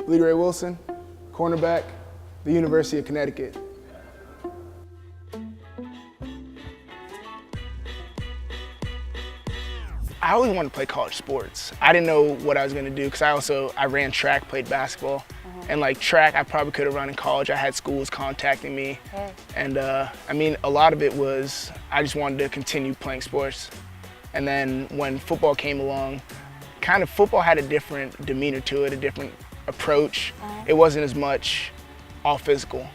Bleedy Ray Wilson, cornerback, the University of Connecticut. I always wanted to play college sports. I didn't know what I was going to do because I ran track, played basketball. And like track, I probably could have run in college. I had schools contacting me. And I mean, a lot of it was I just wanted to continue playing sports. And then when football came along, kind of football had a different demeanor to it, a different approach. It wasn't as much all physical.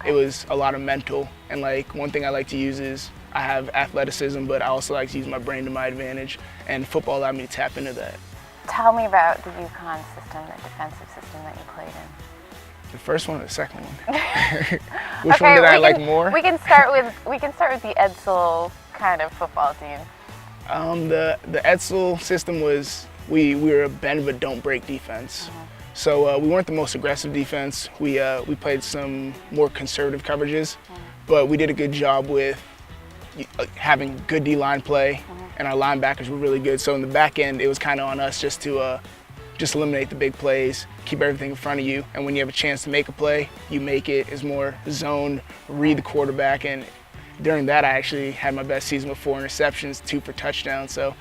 It was a lot of mental. And like one thing I like to use is I have athleticism, but I also like to use my brain to my advantage. And football allowed me to tap into that. Tell me about the UConn system, the defensive system that you played in. The first one or the second one? Which one did I like more? We can start with the Edsall kind of football team. The Edsall system was we were a bend but don't break defense. So we weren't the most aggressive defense. We played some more conservative coverages, but we did a good job with having good D-line play, and our linebackers were really good. So in the back end, it was kind of on us just to eliminate the big plays, keep everything in front of you, and when you have a chance to make a play, you make it. It's more zone, read the quarterback, and during that I actually had my best season with 4 interceptions, 2 for touchdowns. So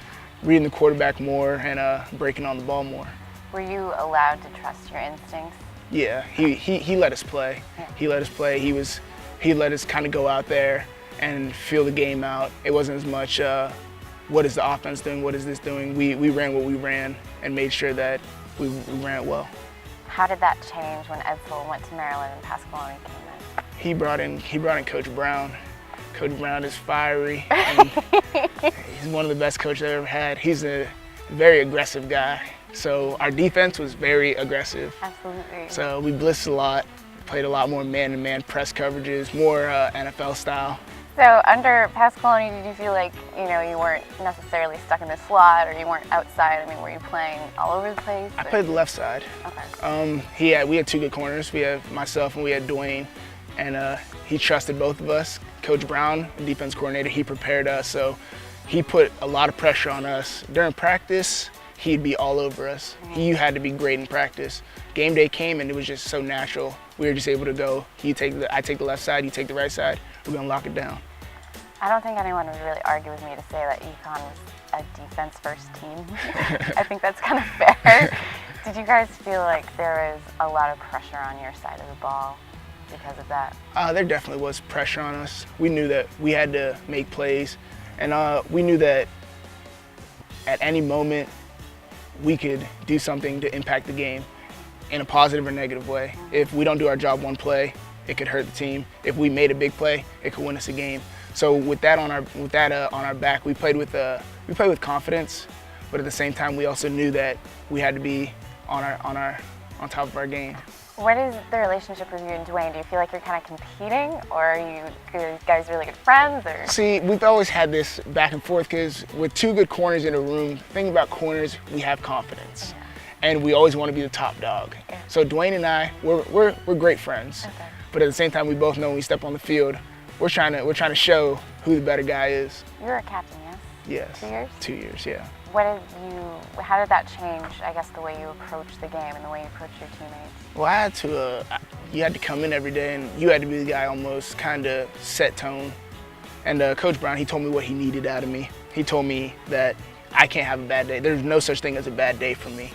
reading the quarterback more and breaking on the ball more. Were you allowed to trust your instincts? Yeah, he let us play. He let us play. He let us kind of go out there and feel the game out. It wasn't as much what is the offense doing, what is this doing. We ran what we ran and made sure that we ran it well. How did that change when Edsall went to Maryland and Pasqualoni came in? He brought in Coach Brown. Coach Brown is fiery. And he's one of the best coaches I've ever had. He's a very aggressive guy. So our defense was very aggressive. Absolutely. So we blitzed a lot, played a lot more man-to-man press coverages, more NFL style. So under Pasqualoni, did you feel like you weren't necessarily stuck in the slot, or you weren't outside? I mean, were you playing all over the place? I played the left side. Okay. We had 2 good corners. We had myself and we had Dwayne, and he trusted both of us. Coach Brown, the defense coordinator, he prepared us, so he put a lot of pressure on us. During practice, he'd be all over us. You had to be great in practice. Game day came and it was just so natural. We were just able to go, I take the left side, you take the right side, we're gonna lock it down. I don't think anyone would really argue with me to say that UConn was a defense-first team. I think that's kind of fair. Did you guys feel like there was a lot of pressure on your side of the ball because of that? There definitely was pressure on us. We knew that we had to make plays, and we knew that at any moment we could do something to impact the game in a positive or negative way. If we don't do our job one play, it could hurt the team. If we made a big play, it could win us a game. So with that on our back, we played with confidence, but at the same time, we also knew that we had to be on top of our game. What is the relationship with you and Dwayne? Do you feel like you're kind of competing, or are you guys really good friends? Or? See, we've always had this back and forth because with 2 good corners in a room, the thing about corners, we have confidence. And we always want to be the top dog. So Dwayne and I, we're great friends. But at the same time, we both know when we step on the field, we're trying to show who the better guy is. You were a captain, yes? Yes. 2 years? 2 years, yeah. How did that change, I guess, the way you approach the game and the way you approach your teammates? Well, you had to come in every day and you had to be the guy almost kind of set tone. And Coach Brown, he told me what he needed out of me. He told me that I can't have a bad day. There's no such thing as a bad day for me.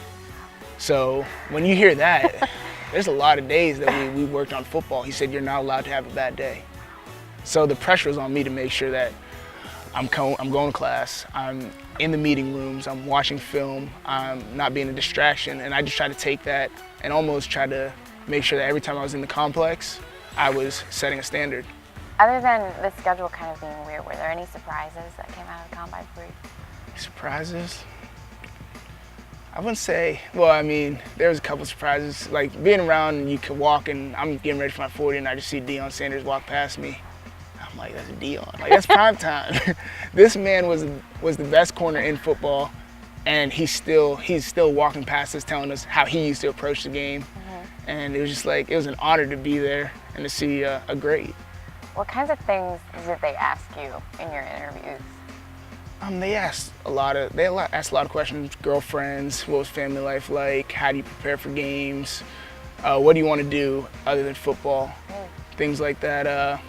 So when you hear that, there's a lot of days that we worked on football. He said, you're not allowed to have a bad day. So the pressure was on me to make sure that I'm going to class, I'm in the meeting rooms, I'm watching film, I'm not being a distraction, and I just try to take that and almost try to make sure that every time I was in the complex, I was setting a standard. Other than the schedule kind of being weird, were there any surprises that came out of the combine for you? Surprises? I wouldn't say, well, I mean, there was a couple surprises. Like being around and you could walk and I'm getting ready for my 40 and I just see Deion Sanders walk past me. I'm like, that's Deion. Like, that's prime time. This man was the best corner in football, and he's still walking past us telling us how he used to approach the game. And it was just like, it was an honor to be there and to see a great. What kinds of things did they ask you in your interviews? They asked a lot of questions. Girlfriends, what was family life like? How do you prepare for games? what do you want to do other than football? Really? Things like that.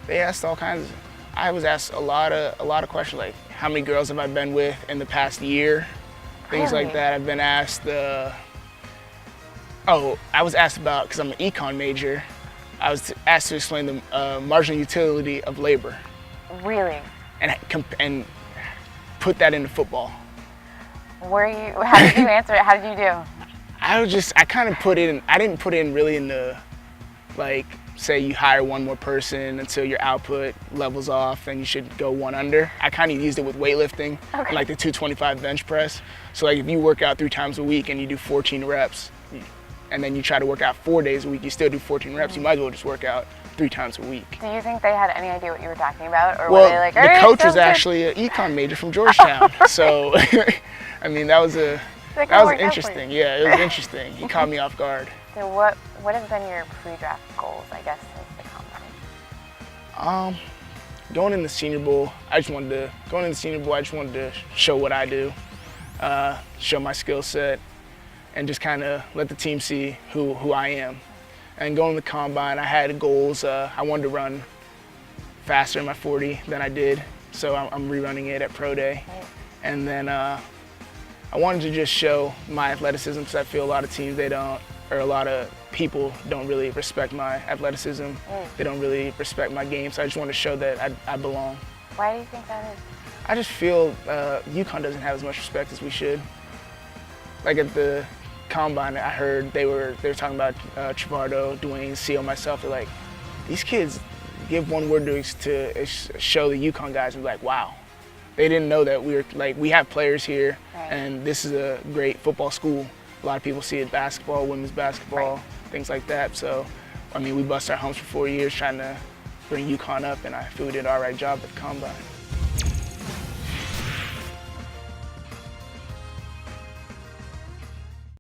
They asked all kinds. I was asked a lot of questions, like how many girls have I been with in the past year, things like Really? that. I've been asked. I was asked about, because I'm an econ major, I was asked to explain the marginal utility of labor Really? and put that into football. How did you answer it? How did you do? I kind of put it in, I didn't put it in really in the, like, say you hire one more person until your output levels off, then you should go one under. I kind of used it with weightlifting, Okay. like the 225 bench press. So like if you work out 3 times a week and you do 14 reps, and then you try to work out 4 days a week, you still do 14 reps, you might as well just work out 3 times a week. Do you think they had any idea what you were talking about, or Well, were they like, "All the right, coach was sounds good." actually an econ major from Georgetown, so I mean that was That that kinda was worked out for you. interesting. Yeah, it was interesting. He caught me off guard. So what have been your pre-draft goals, I guess, since the combine? Going in the Senior Bowl, I just wanted to show what I do, show my skill set, and just kind of let the team see who I am. And going to the combine, I had goals. I wanted to run faster in my 40 than I did, so I'm rerunning it at Pro Day. Right. And then I wanted to just show my athleticism, because I feel a lot of teams a lot of people don't really respect my athleticism. They don't really respect my game, so I just want to show that I belong. Why do you think that is? I just feel UConn doesn't have as much respect as we should. Like at the combine, I heard they were talking about Trivardo, Dwayne, Seal, myself. They're like, these kids give one word to show the UConn guys and be like, wow. They didn't know that we have players here, Right. and this is a great football school. A lot of people see it basketball, women's basketball, Right. things like that. So, I mean, we bust our humps for 4 years trying to bring UConn up, and I feel we did an all right job at the combine.